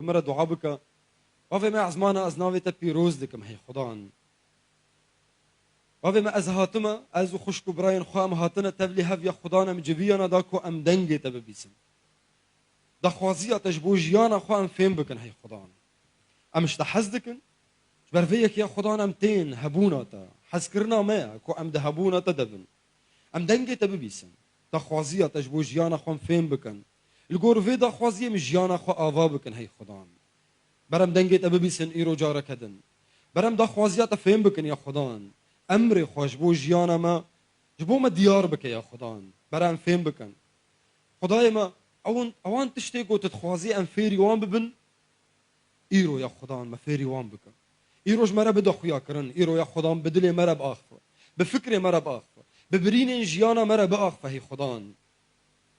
مرة دعا بك وفي ما عزمانا از ناویت پیروز دکم هی خدان وفي ما از هاتما از خوشکو براین خوام هاتنا تبلی هفیا خدانم جویانا دا کو ام دنگی تببیسم دا خوازی تجبو جیانا خوام فهم بکن هی خدان امش تحز دکن جبر فيك يا خدان ام تين هبونا تا حسكرنا ما كو ام ده هبونا تدبن ام دنگی تببیسم دا خوازی تجبو جیانا خوام فهم بکن الگور في دا خوازی مش جیانا خو آوا بکن هی خدان برم دنگت اببیسن ایرو جاره کدن برم دا خوازیات فهم بکن یا خدان امر خوش بو جیانا ما جبو ما دیار بکن یا خدان برم فهم بکن خدای ما اوان تشتی گو تتخوازی ام فیری وان ببن ایرو یا خدان ما فیری وان بکن ایروش مرا بده خویا کرن ایرو یا خدان بدل مرا باخفه بفکر مرا باخفه ببرین جیانا مرا باخفه هی خدان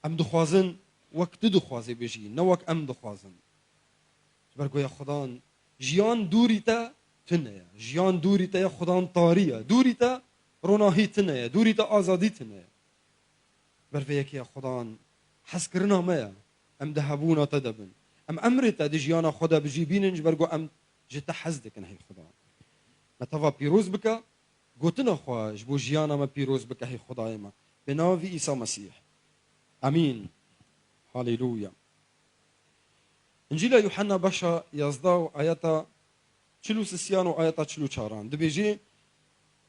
ام دخوازن وقت دخوازی بجی نوک ام دخوازن برگو یا خدان جیان دوری تا تنه جیان دوری تا یا خدان طاریه دوری تا روناهی تنه دوری تا آزادی تنه برفه یکی یا خدان حس کرنا ما ام دهبونا تدبن ام امرتا دی جیانا خدا بجیبیننج برگو ام جتا حز دکن هی خدان متوا پیروز بکا گوتنا خواج بو جیانا ما پیروز بکا هی خدای ما بناوی عیسی مسیح امین هاليلويا انجيل يوحنا باشا يزداو آياتا چلو سسيانو آياتا چلو چاران دبيجي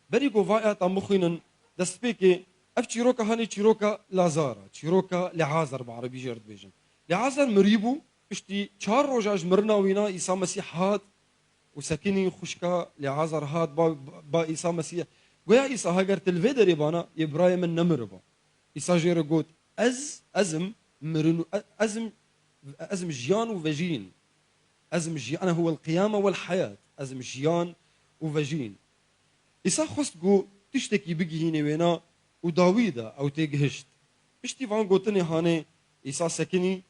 بريقو فاياتا مخينن دستبيكي اف چيروكا هاني چيروكا لازارا چيروكا لعازر بعربي جرد بيجن لعازر مريبو اشتي چار روجاج مرنا وينا عيسى مسيح هاد وسكني خشكا لعازر هاد با عيسى مسيح ويا عيسى هاجر تلفيدر يبانا ابراهيم النمربا عيسى جير قوت ازم مرنو ازم جيان وفجين ازم جيان هو القيامه والحياه ازم جيان وفجين إسا خست جو تشتكي بيجي هنا وينا وداويدا او تيجهشت اشتي فان قوتني هاني إسا سكني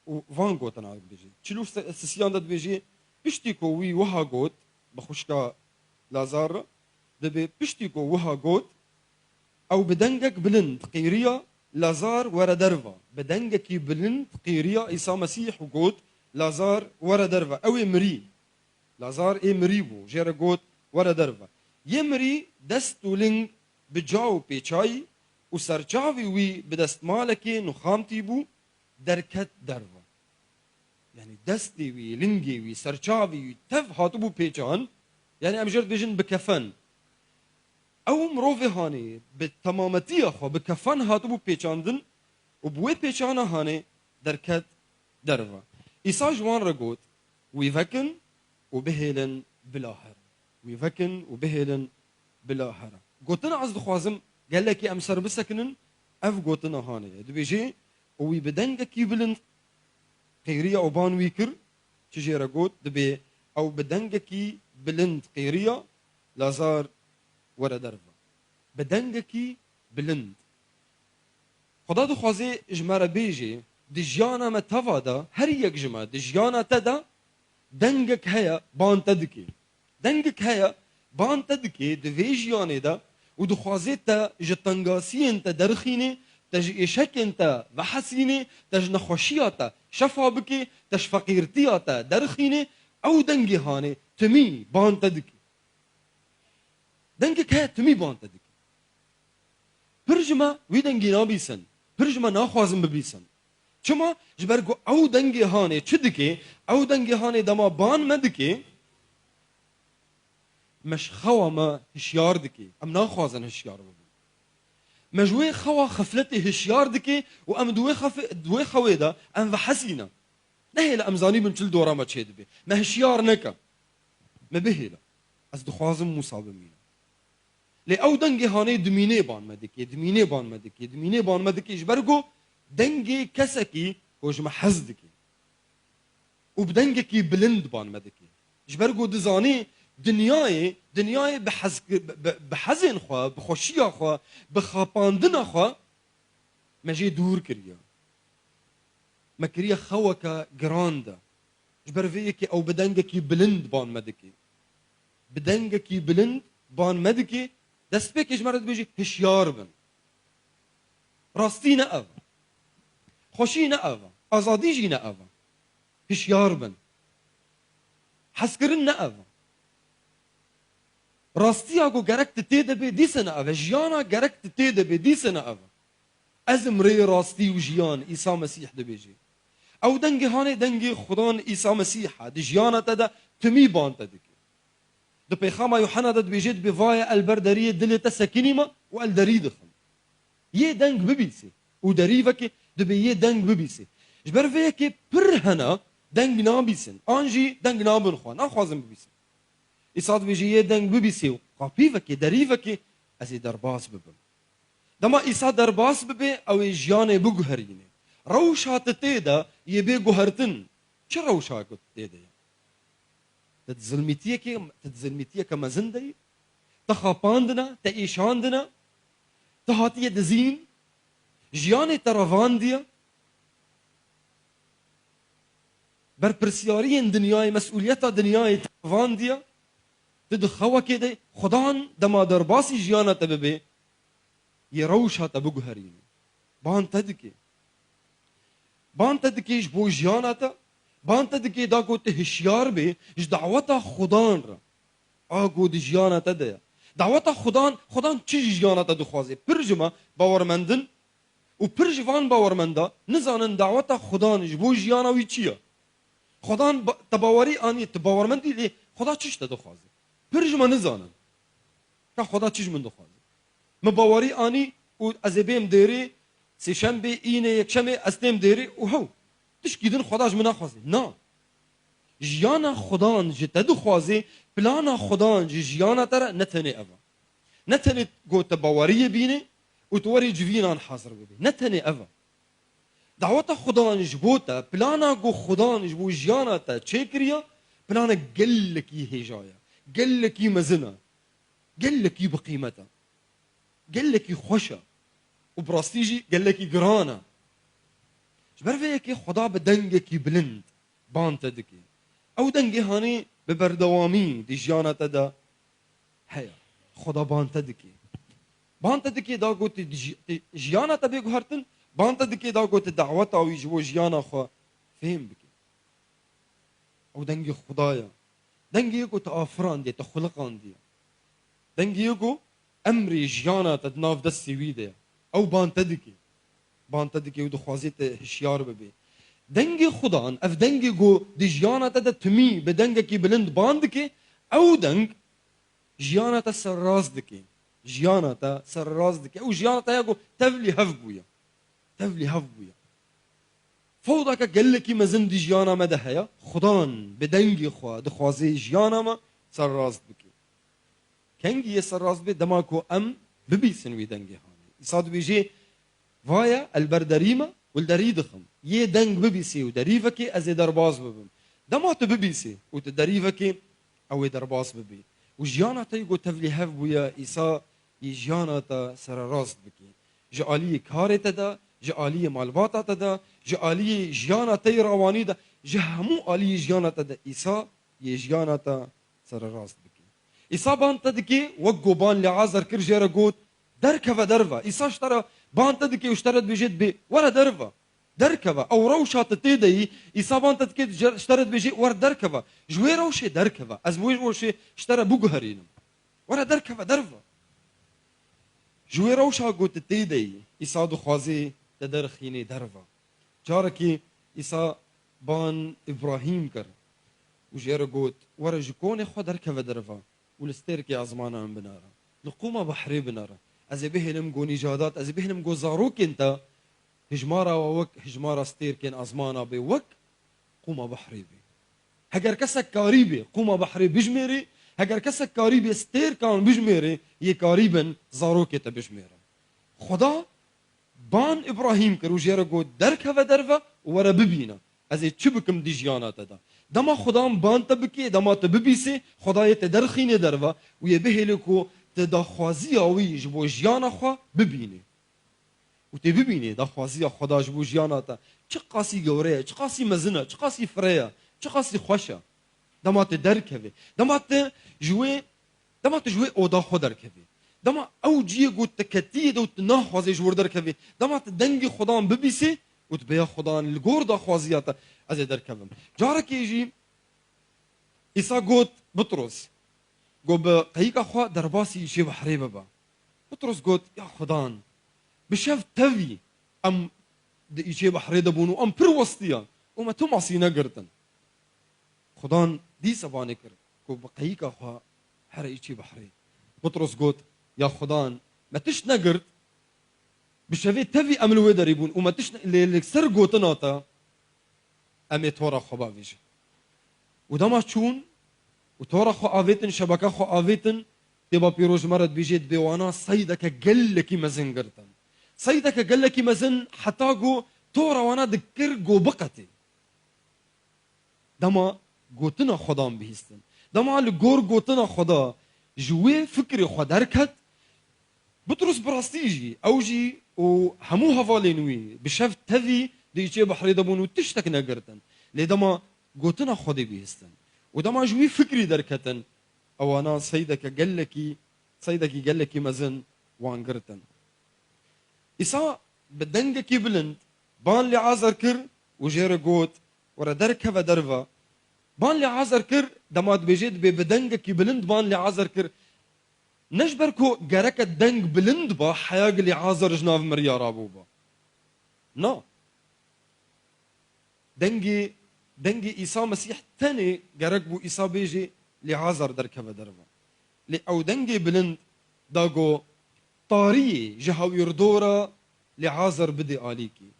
وفان قوتنا بيجي تشلو سسيان داد بيجي بشتيكو وي وها قوت بخشكا لازار دبي بشتيكو وها قوت او بدنجك بلند قيريا لازار ورا درفا بدنجكي بلند قيريا عيسى مسيح وقوت لازار ورا درفا او مري لازار اي مريبو جيرا قوت ورا درفا يمري دستو لنج بجاو بيچاي وسرچاوي وي بدست مالكي نخامتي بو دركت درفا يعني دستي وي لنجي وي سرچاوي وي تف هاتو بو بيچان يعني امجرد بيجن بكفن او مروفي هاني بالتمامتي اخو بكفن هاتو بو بيچاندن وبوي بيچانا هاني دركت درفا إيسا جوان رقوت ويفكن وبهلن بلاهر ويفكن وبهلن بلاهر قوتنا عز دخوازم قال لك يا امسر بسكنن اف قوتنا هاني دبيجي وي بدنجك يبلن قيريا وبان ويكر تجي رقوت دبي او بدنجك بلند قيريا لازار ورا درفا بدنجك بلند خدا دخوازي اجمارا بيجي دجيانا ما تفادا هر يك جما دجيانا تدا دنجك هيا بان تدكي دنجك هيا بان تدكي دفيجياني دا ودخوازي تا جتنغاسي انت درخيني تج إشك انت وحسيني تج نخوشياتا شفا بكي تج فقيرتياتا درخيني او دنجي هاني تمي بان تدكي دنجك هيا تمي بان تدكي برجما ويدنجي نابيسن برجما ناخوازم ببيسن چما جبرگو او دنگی هانه چه دکی او دنگی هانه دما بان مدکی مش خوا ما هشیار دکی ام ناخوازن هشیار ببین مجوی خوا خفلتی هشیار دکی و ام دوی خوی دا ام وحسینا نهیل امزانی من چل دورا ما چه دبی ما هشیار نکا ما بهیلا از دخوازم مصابمین لی او دنگی هانه دمینه بان مدکی دمینه بان مدکی دمینه بان مدکی جبرگو دنجي كسكي وجم حزدكي وبدنجكي بلند بان مدكي جبرجو دزاني دنياي بحزن خوا بخوشيا خوا بخاباندنا خوا ماجي دور كريا ما كريا خوكا جراندا جبرفيكي او بدنجكي بلند بان مدكي بدنجكي بلند بان مدكي دسبيك جمرد بيجي هشيار بن راستينا اف خوشی نه آوا، آزادی جی نه آوا، هشیار بن، حسكرن نأفا راستيا جو جركت تيدا بي دي سنة أفا جيانا جركت تيدا بي دي سنة أفا أزم ري راستي وجيان إيسا مسيح دبيجي أو دنجي هاني دنجي خدان إيسا مسيحا دي جيانا تدا تمي بان تدك دو بيخاما يوحنا دد بيجيت بفايا البردرية دلتا سكينيما والدري دخم يه دنج ببيسي ودريفكي دبي يه دنج ببيسي جبر فيكي برهنا دنج نابيسن أنجي دنج نابن خوان أخوازم ببيسن إصاد بيجي دنگ ببیسی و قابیوکی دریوکی از درباس ببم. دما إصاد درباس ببی او جیان بگوهرینه. روشات تیدا یبی گوهرتن. چه روشات تیدا؟ تتظلمتیه که مزندی، تخاپاندنا، تایشاندنا، تهاتیه دزین، جیان ترواندیا، بر پرسیاری دنیای مسئولیت دنیای ترواندیا. تدخوا كده خدان دما درباسي جيانا تببي يروشها تبقهرين بان تدكي جبو جيانا تا بان تدكي داكو تهشيار بي ج دعوتا خدان را آگو دي جيانا تديا دعوتا خدان چي جيانا تدخوازي پرجما باورمندن و پرجوان باورمندا نزانن دعوتا خدان جبو جيانا وي چيا خدان تباوري آني تباورمندي لي خدا چيش تدخوازي پرجما نزانن که خدا چیز من دخوازه مباوری آنی و از بیم دیری سی شنبه اینه یک شنبه از تیم دیری و هو تشکیدن خداش من نخوازه نه جیانا خدان جه تدخوازه پلانا خدان جه جیانا تره نتنه اوه نتنه گو تباوری بینه و توری جوینان حاضر ببی نتنه اوه دعوت خدان جبوتا پلانا گو خدان جبو جیانا تا چه کریا پلانا گلکی هجایا قال لك مزنة قال لك بقيمتها قال لك خوشة وبراستيجي قال لك قرانة جبر فيك خدا بدنجك بلند بان تدكي او دنجي هاني ببردوامي دي جانا تدا هيا خدا بان تدكي دا قلت جيانا تبي هرتن بان تدكي دا قلت دعوتها ويجوا جيانا خو فهم بك او دنجي خدايا دنگی یکو تآفران دی تخلقان دی دنگی یکو امری جیانا تدناف دستی ویده او بان تدکی و دخوازی هشیار ببی دنگی خدان اف دنگی گو دی جیانا تد تمی به دنگ کی بلند باند کی او دنگ جیانا تا سرراز دکی او جیانا تا یکو تفلی هف بویا فوضا که گلکی مزن دی جیانا ما دهیا خدان به دنگی خواه دخوازی جیانا ما سرراز بکی کنگی یه سرراز بی دما کو ام ببیسن وی دنگی هانی ایساد بیجی وایا البردریما والدری دخم یه دنگ ببیسی و دریفکی از درباز ببم دما تو ببیسی و تدریفکی او درباز ببی و جیانا تا یگو تفلی هف بویا ایسا یه جیانا تا سرراز بکی جعالی کاری تدا جعالی مالباتا تدا جعالی جیانا تی روانی دا جهمو عالی جیانا تدا ایسا یه جیانا تا سرراز بکی ایسا بان تدکی وقو بان لعازر کر جیره گوت درکوه دروا ایسا اشترا بان تدکی اشترد بجید بی ورا درکوه او روشات تیدهی ایسا بان تدکی اشترد بجید ورا درکوه جوی روشه درکوه از موی روشه اشترا بگوهرینم ورا دروا جوی روشا گوت تیدهی ایسا دو خوازی تدرخینی دروا جارکی ایسا بان ابراهیم کر و جیره گوت ورا جکون خود درکوه دروا ولستير كي أزمانا من بنارا لقوما بحري بنارا أزي بهلم جو نجادات أزي بهلم جو زاروك أنت هجمارا ووك هجمارا ستير كين أزمانا بوك قوما بحري بي هجر كسك كاريبي قوما بحري بجميري هجر كسك كاريبي ستير كان بجميري يكاريبا زاروك تبجميرا خدا بان إبراهيم كرو جيرا جو دركها درفا ورا ببينا أزي تشبكم دي جيانا تدا دما خدام بان تبكي دما تببيسي خداي تدرخيني دروا ويبه لكو تدخوازي اوي جبو جيانا خو ببيني وتببيني دخوازي خدا جبو جيانا تا چقاسي غوري چقاسي مزنا چقاسي فريا چقاسي خوشا دما تدركبي دما تجوي اودا خو دركبي دما اوجي قوت تكتي دو تنخوازي جور دركبي دما تدنگي خدام ببيسي وتبيا خدان الجور دخوازياتا از درکبم جاره که یجی إيسا قوت بطرس قو بقيقة خوا درباسي يشي بحري ببا بطرس قوت يا خدان بشاف تفي أم يشي بحري دبونو أم پر وسطيا وما تو معصي نقرتن خدان دي سباني كر قو بقيقة خوا حرا يشي بحري بطرس قوت يا خدان ما تش نقرت بشافي تفي أم الويدر يبون وما تش اللي سر قوتناتا أمي تورا خبا فيش ودما تشون وتورا خو آفيتن شبكة خو آفيتن تبا بيروج مرد بيجيت بيوانا صيدك قلكي مزن قرتن صيدك قلكي مزن حتى قو تورا وانا دكر قو بقتي دما قوتنا خدام بهستن دما الجور قوتنا خدا جوي فكري خدا ركت بطرس براستيجي اوجي وهمو هفالينوي بشاف تذي دي يجي بحري دبون وتشتك نقرتن لدما قوتنا خدي بهستن ودما جوي فكري دركتن او انا صيدك قلكي مزن وانقرتن إسا بدنجكي بلند بان لي عازر كر وجير قوت ورا دركه ودرفا بان لي عازر كر دماد بيجيت بدنجكي بلند بان لي عازر كر نجبركو جرك الدنج بلند با حياق لي عازر جناف مريار ابوبا نا دنجي إيسا مسيح تاني جرك بو إيسا بيجي لي عازر دركه ودرفا لي او دنجي بلند داغو طارية جهو يردورا لعازر بدي آليكي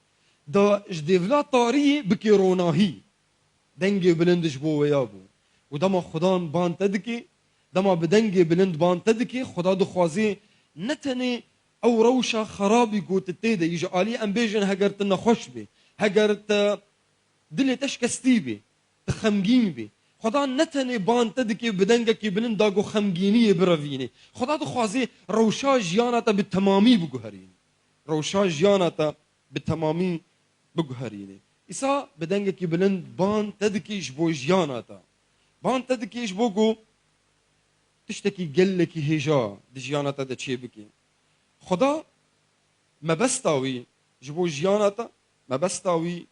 دا جديفلا طارية بكي روناهي دنجي بلند جبو ويابو ودما خدان بان تدكي دما بدنجي بلند بان تدكي خدا دو خوازي نتني او روشا خرابي قوت التيدا يجي آلي ام بيجن هقرتنا خوش بي هقرت دلي تشكستي بي تخمجين بي خدا نتنه بان تدكي بدنگكي بلند داغو خمگيني برافيني خدا دو خوازي روشا جياناتا بالتمامي بگوهريني روشا جياناتا بالتمامي بگوهريني إسا بدنگكي بلند بان تدكي جبو جياناتا بان تدكي جبوغو تشتكي قلكي هجا دي جياناتا دا چه بكي خدا ما بستاوي جبو جياناتا ما بستاوي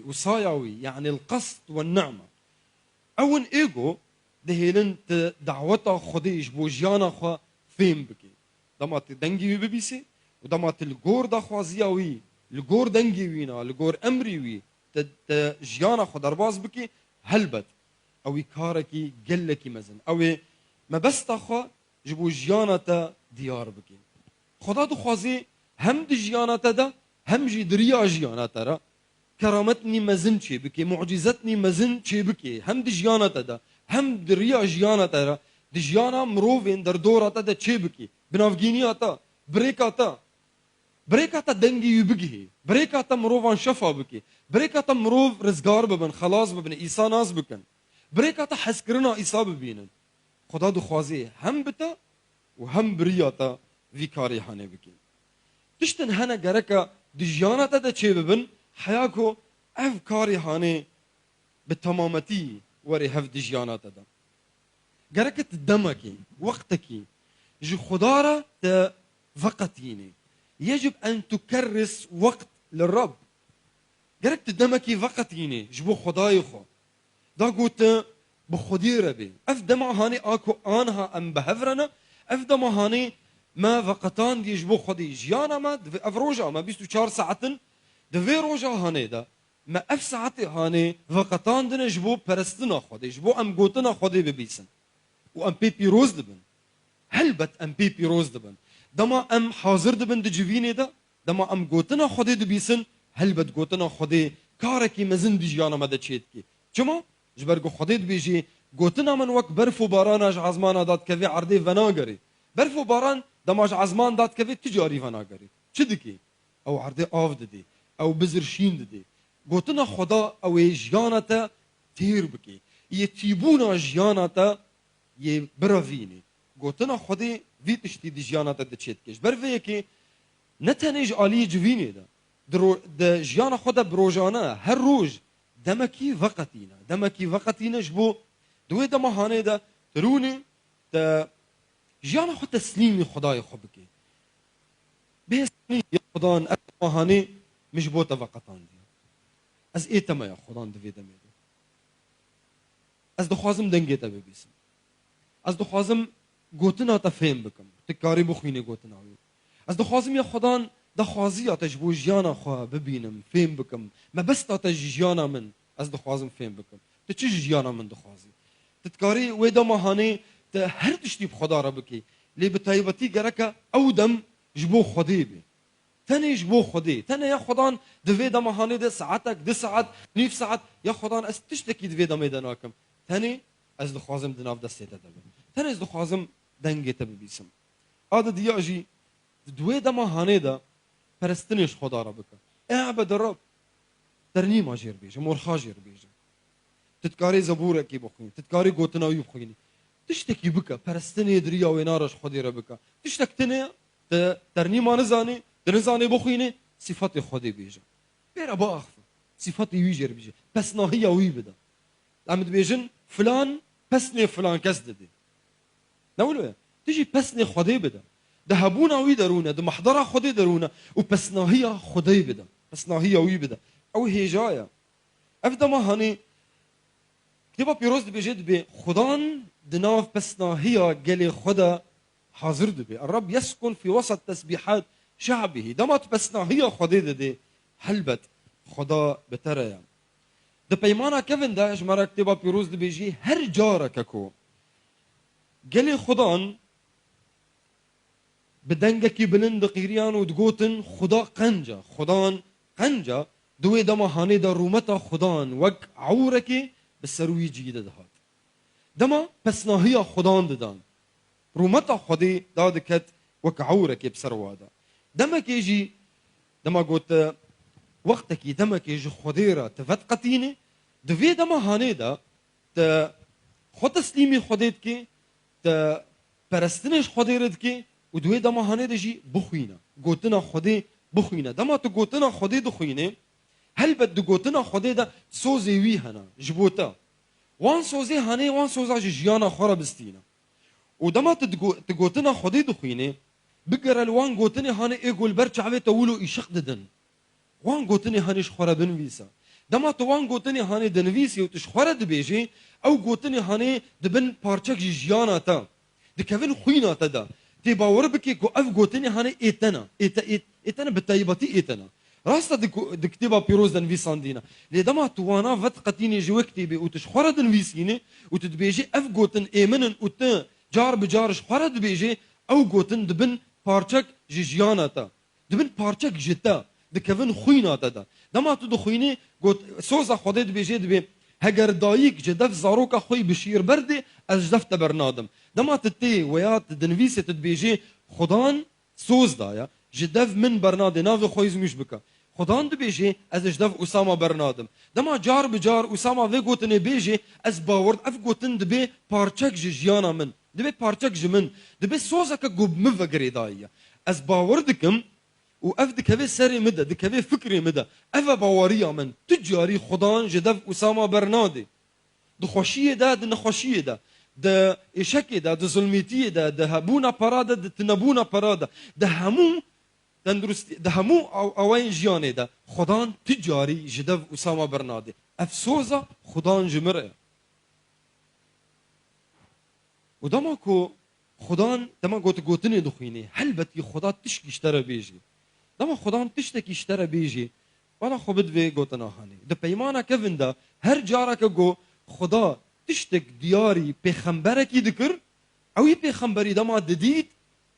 وصاياوي يعني القصد والنعمة اون ايجو دهيلن دعوتا خديش بوجيانا خوا فين بكي دمات دنجي ببيسي ودمات الجور دا خوازياوي الجور دنجي وينا الجور امري وي جيانا خو درباز بكي هلبت او كاركي قلكي مزن او ما بس تخوا جبو جيانا تا ديار بكي خدا دو خوازي هم دي جيانا تا دا هم جي دريا جيانا ترى كرامتني مزن چه بكي معجزتني مزن چه بكي هم دي جيانا تدا هم دريا جيانا ترى دي جيانا مروفين در دورا تدا چه بكي بنافجيني اتا بريكاتا دنگي يبكي بريكاتا مروفان شفا بكي بريكاتا مروف رزقار ببن خلاص ببن إيسا ناس بكن بريكاتا حسكرنا إيسا ببينن خدا دو خوازي هم بتا وهم برياتا في كاري حاني بكي تشتن هنا جركا دي جيانا تدا چه ببن حياكو افكاري هاني بالتمامتي وري هفد جيانات دا جركت دمكي وقتكي جو خدارة فقطيني يجب ان تكرس وقت للرب جركت دمكي فقطيني جبو خدايخو دا قلت بخدي ربي افدما هاني اكو انها ام بهفرنا افدما هاني ما فقطان دي جبو خدي جيانا ما افروجا ما 24 ساعة دوی روزا هانه دا ما اف ساعتی هانه وقتان دن جبو پرستنا خودی جبو ام گوتنا خودی ببیسن و ام پی پیروز دبن هلبت ام پی پیروز دبن دما ام حاضر دبن دجوینه دا دما ام گوتنا خودی دبیسن هلبت گوتنا خودی کارکی مزن دیجانا مده چید کی چما جبرگو خودی دبیجی گوتنا من وقت برف و باران اج عزمان داد کوی عرضی وناگری برف و باران دماج عزمان داد کوی تجاری وناگری چه دکی او عرضی آف ددی او بزرشين ددي قوتنا خدا او جيانتا تير بكي يتيبونا جيانتا يبرافيني قوتنا خدا فيتشتي دي جيانتا دچيتكش برفيكي نتنج علي جويني دا جيانا خدا بروجانا هر روج دمكي وقتينا جبو دوي دما هاني دا تروني دا جيانا خدا تسليمي خداي خبكي بيسني يا خدان هاني مش بوتا وقتان دي از ايه تما يا خدان دوي دمي از دخوازم دنگی تا ببیسم از دخوازم گوتنا تا فهم بکم تکاری بخوینه گوتنا از دخوازم یا خدان دخوازی آتش بو جیانا خواه ببینم فهم بکم ما بس تا جیانا من از دخوازم فهم بکم تو چی جیانا من دخوازی تتکاری ویدا ماهانه تا هر تشتی بخدا را بکی لی بتایبتی گرکا او دم جبو خودی بی تنه جبو خودی تنه یا خدان دویدا ماهانه ده ساعتك ده ساعت نيف ساعت یا خدان از تشتکی دویدا میداناکم تنه از دخوازم دناف دسته دبم تنه از دخوازم دنگی تا ببیسم آده دیاجی دویدا ماهانه ده پرستنش خدا را بکن اعبد الرب ترنیما جیر بیجه مرخا جیر بیجه تتکاری زبوره کی بخوین تتکاری گوتناوی بخوینی تشتکی بکه پرستنی دریا و نارش خودی را بکه تشتک تنه ترنیما نزانی نزانی بخوینی صفات خودی بیجه بیره با اخفه صفات وی جیر بیجه پس ناهی وی بده لامد بیجن فلان پسنی فلان کس دده نقولوا تجي پسنی خودی بده ده هبونا وی درونه ده محضره خودی درونه و پسناهی خودی بده پسناهی وی بده او هجایا افدا ما هنی كتابة بيروز بجد بخدان دناف بسناهية قال خدا حاضر دبي الرب يسكن في وسط تسبيحات شعبه دمت بسناهية خديده دي حلبت خدا بتريا ده بيمانا كيفن ده اجمرا كتابة بيروز بيجي هر جارك كو قال خدان بدنجكي بلند قيريان ودقوتن خدا قنجة خدان قنجة دوي دما هاني دا رومتا خدان وك عوركي بسروي جيدة دهات دما پسناهية خدان ددان رومتا خدي داد كت وك عوركي بسروادا دما كيجي دما قلت وقتكي دما كيجي خديرة تفت قتيني دوي دما هاني دا ت خود تسليمي خديتكي ت پرستنش خديرتكي ودوي دما هاني دا جي بخوينا قلتنا خدي بخوينا دما تو قلتنا خدي دخويني هل بد قوتنا خدي دا سوزي وي هنا جبوتا وان سوزي هاني وان سوزا جيانا خورا بستينا ودما تقوتنا خدي دخيني بقرا الوان قوتني هاني ايقول برچ عوي تولو ايشق ددن وان قوتني هاني شخورا بنويسا دما توان قوتني هاني دنويسي وتشخورا دبيجي او قوتني هاني دبن پارچك جيانا تا دكفن خوينا تا دا تي باور بكي كو اف قوتني هاني ايتنا ايتنا بالتايبتي ايتنا راستا دكتبا بيروز دنفيسان دينا لدما توانا فت قتيني جو كتبي وتشخورا دنفيسيني وتدبيجي اف قوتن ايمنن وتن جار بجار شخورا دبيجي او قوتن دبن بارچك جيجيانا تا دبن بارچك جتا دكفن خوينا تا دا دما تدخويني قوت سوزا خودي دبيجي دبي هجر دايك جدف زاروكا خوي بشير بردي اجدفت برنادم دما تتي ويات دنفيسي تدبيجي خدان سوز دايا جدف من برنادي نافي خويز مش بكا خدان دبيجي از جدف اسامه برنادم دما جار بجار اسامه في قوتن بيجي از باورد اف قوتن دبي بارچك جيانا من دبي بارچك جمن دبي سوزك قب مفقري دايا از باوردكم واف دكبي سري مدى دكبي فكري مدى اف باوريا من تجاري خدان جدف اسامه برنادي دخوشيه دا دنخوشيه دا ده اشكي دا ده ظلميتيه دا ده هبونا براده ده تنبونا براده ده همو تندرستي ده همو اوين جياني ده خدان تجاري جدف اسامه برنادي افسوزا خدان جمره ودماكو خدان دما قوتني دخيني هلبتي خدا تشكي اشترى بيجي دما خدان تشتكي اشترى بيجي وانا خو بدوي قوتنا هاني ده بيمانا كيفن ده هر جارك جو خدا تشتك دياري بيخمبركي ذكر او بيخمبري دما دديت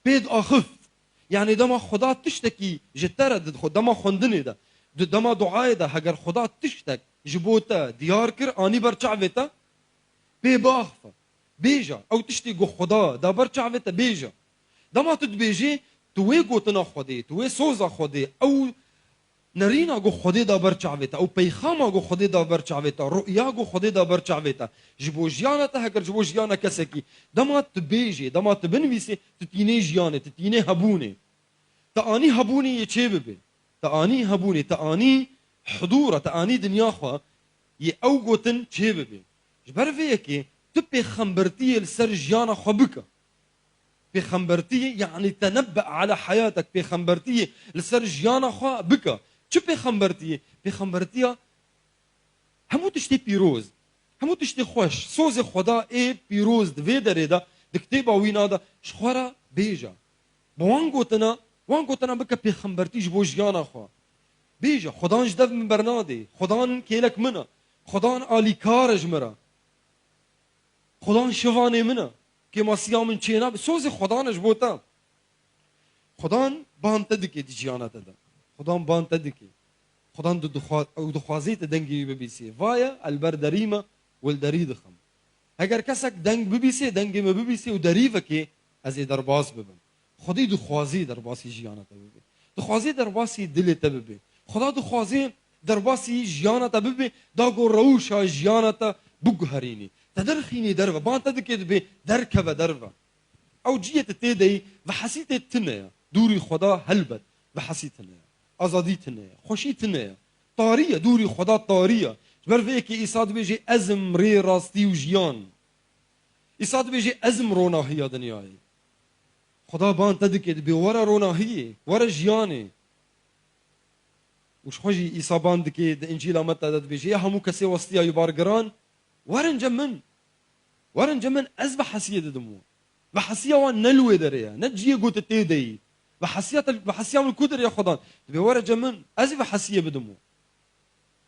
بيد اخف يعني دما خدا تشتكي جترى دما خندني ده دما دعاء ده هجر خدا تشتك جبوتا ديار كر اني برچعوتا بيباخفه بيجا او تشتي جو خدا دا برچعوتا بيجا دما تدبيجي توي قوتنا خدي توي سوزا خدي او نرينا جو خدي دا برچعوتا او بيخاما جو خدي دا برچعوتا رؤيا جو خدي دا برچعوتا جبو جيانا هكر جبو جيانا كسكي دما تبيجي دما تبنويسي تتيني جيانا تتيني هبوني تاني هبوني يچيبه تاني هبوني تاني حضوره تاني دنيا خو ي او قوتن چيبه جبر فيكي تبي خمبرتي السر جيانا خبكه بخمبرتي يعني تنبأ على حياتك بخمبرتي السر جيانا خو بكه شو بخمبرتي بخمبرتي همو تشتي بيروز همو تشتي خوش سوز خدا اي بيروز دوي دريدا دكتيبا وينادا شخورا بيجا بوان قوتنا بك پیغمبرتیش بو جیانا خوا بيجا خدان جدف من برنادي خدان كيلك منا خدان آلي كارج مرا خدان شواني منا كما سيامن چينا سوز خدانش بوتا خدان بان تدكي دي جيانا تدا خدان بان تدكي خدان دو خوازيت دنگي ببيسي فايا البردريمة والدريد خم اگر كسك دنگ ببيسي دنگي ما ببيسي ودريفكي از درباس ببن خدي دو خوازي درباسي جيانا تببي دو خوازي درباسي دل تببي خدا دو خوازي درباسي جيانا تببي داغو روشا جيانا تا بگهريني تدرخيني دربا بان تدكي دبي دركبه دربا او جيت تيدي وحسيت تنيا دوري خدا هلبت وحسيت تنيا ازادي تنيا خوشي تنيا طاريه دوري خدا طاريه جبر فيكي ايصاد بيجي ازم ري راستي وجيان ايصاد بيجي ازم رونا هي دنياي خدا بان تدكي دبي ورا رونا هي ورا جياني وش خوجي ايصا بان دكي د انجيل متى بيجي همو كسي وسطيا يبارغران ورن جمن از بحسيه دمو بحسيه وان نلوي دريا نجي قوت تيدي بحسيه من كدر يا خدان تبي ورا جمن از بحسيه بدمو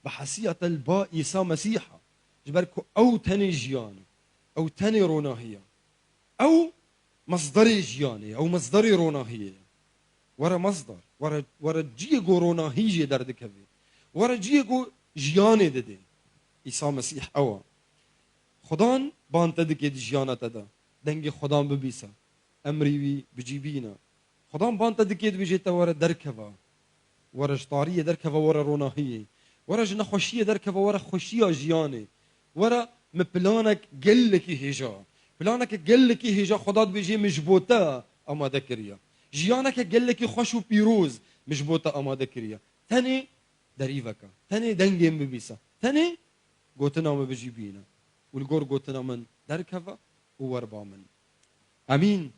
بحسيه البا عيسى مسيحا جبركو او تاني جياني او تاني روناهيه او مصدري جياني او مصدري روناهيه ورا مصدر ورا جيجو روناهيه دردكبي ورا جيجو جياني ددي عيسى مسيح اوا خدان بان تدكي دي جيانا تدا دنگي خدان ببيسا امري وي بجيبينا خدان بان تدكي دي بيجيتا ورا دركبا ورا جطاريه دركبا ورا روناهيه ورا جنا خوشيه دركبا ورا خوشيه جياني ورا مبلانك قلكي هيجا بلانك قلكي هيجا خداد بيجي مجبوتا اما دكريا جيانك قلكي خوش وبيروز مجبوتا اما دكريا ثاني دريفكا ثاني دنگي ببيسا ثاني قوتنا ما بجيبينا والجور قوتنا من دركفا ووربا من امين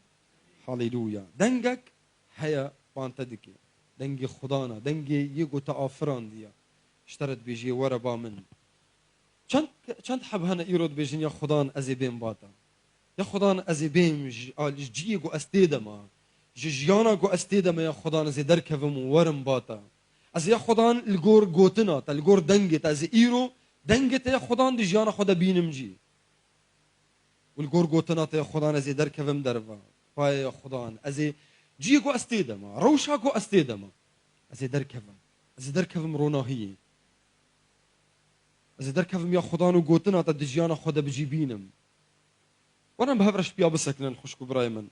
هاليلويا دنگك هيا بانتدكي دنگي خدانا دنگي يقو تافران ديا اشترت بيجي وربا من چند حب هنا ايرود بيجين يا خدان ازيبين باتا يا خدان ازيبين جي قو استيدما جيانا قو استيدما يا خدان زي دركفم ورم باتا از يا خدان الجور قوتنا تا الجور دنگي تا از ايرو دنگت يا خدان دي جيانا خدا بينم جي والجور قوتنا يا خدان ازي دركفم درفا فاي يا خدان ازي جي قو استيدما روشا قو استيدما ازي دركفم روناهي ازي دركفم يا خدان وقوتنا تا دي جيانا خدا بجي بينم وانا بهفرش بيا بسكنن خوشكو براي من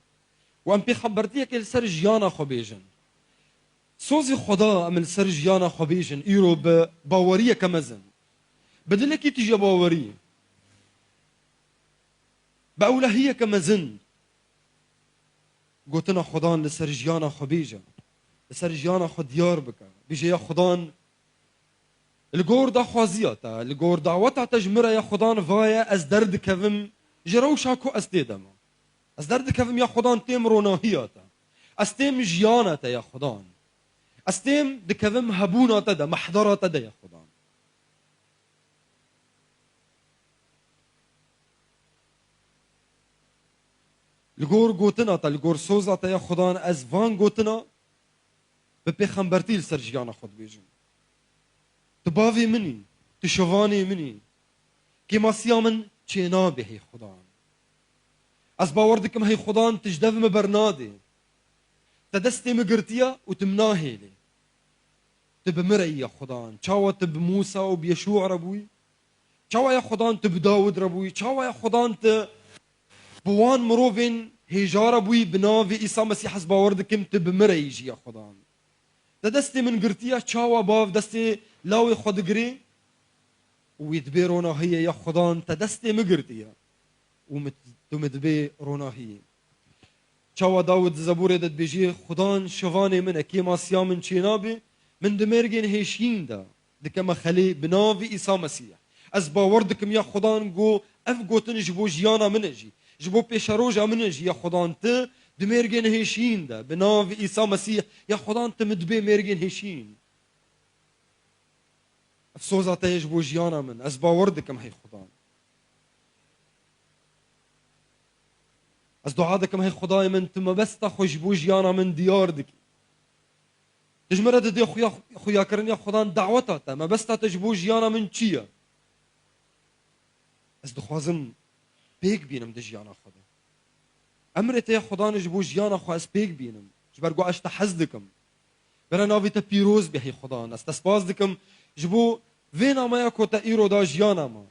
وام بي خبرتيك السر جيانا خو بيجن سوزي خدا من سر جيانا خو بيجن ايرو باوريه كمزن بدلك تيجي باوريه بأولهية كمزن قوتنا خدان لسر جيانا خو بيجا لسر جيانا خو ديار بكا بيجي يا خدان الجور دا خوازياتا الجور دعوتا تجمرة يا خدان فايا از درد كفم جروشا كو استيدما از درد كفم يا خدان تيم روناهياتا از تيم جياناتا يا خدان از تيم دكفم هبوناتا دا محضراتا دا يا خدان الجور قوتنا تا الجور سوزا تا يا خدان از فان قوتنا ببيخمبرتي لسر جيانا خد بيجن تبافي مني تشوفاني مني كما سيامن چينا بهي خدان از باوردكم هي خدان تجدف مبرنادي تدستي مقرتيا وتمناهي لي تبمرئي يا خدان چاوا تب موسى وبيشوع ربوي چاوا يا خدان تب داود ربوي چاوا يا خدان ت بوان مروفين هجارة بوي بنافي إيسا مسيح از باوردكم تبمرئي جي يا خدان تدستي من قرتيا چاوا باف دستي لاوي خود قري ويدبيرونا هي يا خدان تدستي مقرتيا ومدبي رونا هي چاوا داود زبور دد بيجي خدان شواني من كيما سيامن چينابي من دمرگين هيشين دا دكما خلي بنافي إيسا مسيح از باوردكم يا خدان قو اف قوتن جبو جيانا منجي جبو بيشاروجا منجي يا خدان ت دمرگين هيشين دا بنافي إيسا مسيح يا خدان تمدبي مرگين هيشين افسوزا تيجبو جيانا من از باوردكم هي خدان از دعا دکم هی خدای من تو مبستا خوش بو جیانا من دیار دکی تجمره دی خویا کرنیا خدا دعوتا تا مبستا تجبو جیانا من چیه از دخوازم پیک بینم دی جیانا خدا امرت یا خدا نجبو جیانا خو از پیک بینم جبرگو اشتا حز دکم برا ناوی تا پیروز به هی خدا است تسپاس دکم جبو وینا ما کو تا ایرو دا جیانا ما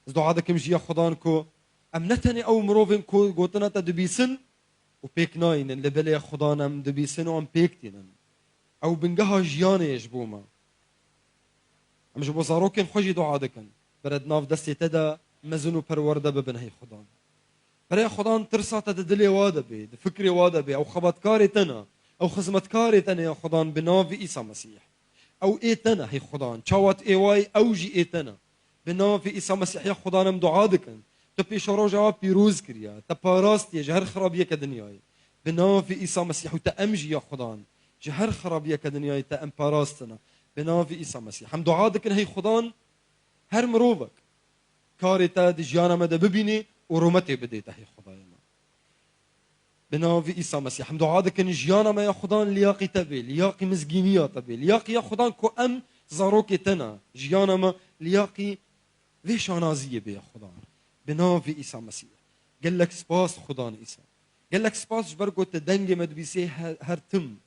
از دعا دکم جیا خدا کو ام نتنی او مروفن کو گوتنا تا دبیسن و پیک ناینن لبلی خدا نم دبیسن و ام پیک تینن او بنجها جیانه یجبو ما ام جبو زاروکن خوشی دعا دکن برد ناف دستی تدا مزنو پرورده ببن هی خدا برای خدا ترسا تا دلی واده بی فکری واده بی او خباتکاری تنا او خدمتکاری تنا یا خدا بناف عیسی مسیح او ایتنا هی خدا چاوت ایوای اوجی ایتنا بناف عیسی مسیح یا خدا نم دعا دکن تو پیش رو جواب پیروز کریا تا پاراست یه جهر خرابیه که دنیای بناف عیسی مسیح و تا امجی یا خدا جهر خرابیه که دنیای تا ام پاراستنا بناف عیسی مسیح هم دعا دکن هی خدا هر مروفک کاری تا دی جیانا مده ببینی و رومتی بده تا هی خدای ما بناف عیسی مسیح هم دعا دکن جیانا ما یا خدا لیاقی تبی لیاقی مزگینیا تبی لیاقی یا خدا کو ام زاروکی تنا جیانا ما لیاقی ویش آنازیه بی خدا بناف عیسی مسیح قال لك سپاس خدا عیسی قال لك سپاس جبرگو تدنگ مدبیسی هر تم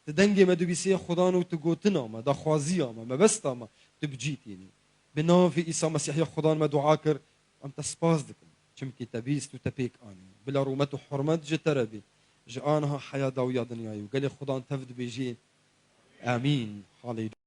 تدنگ مدبیسی خدا نو تگوتنا ما دا خوازی ما مبستا ما تبجیتینی بناف عیسی مسیح یا خدا ما دعا کر ام تسپاس دکن چمکی تبیست و تپیک آنی بلا رومت و حرمت جتربی جانها حياة داوية دنياي وقال خدا تفد بيجي آمين هاليلويا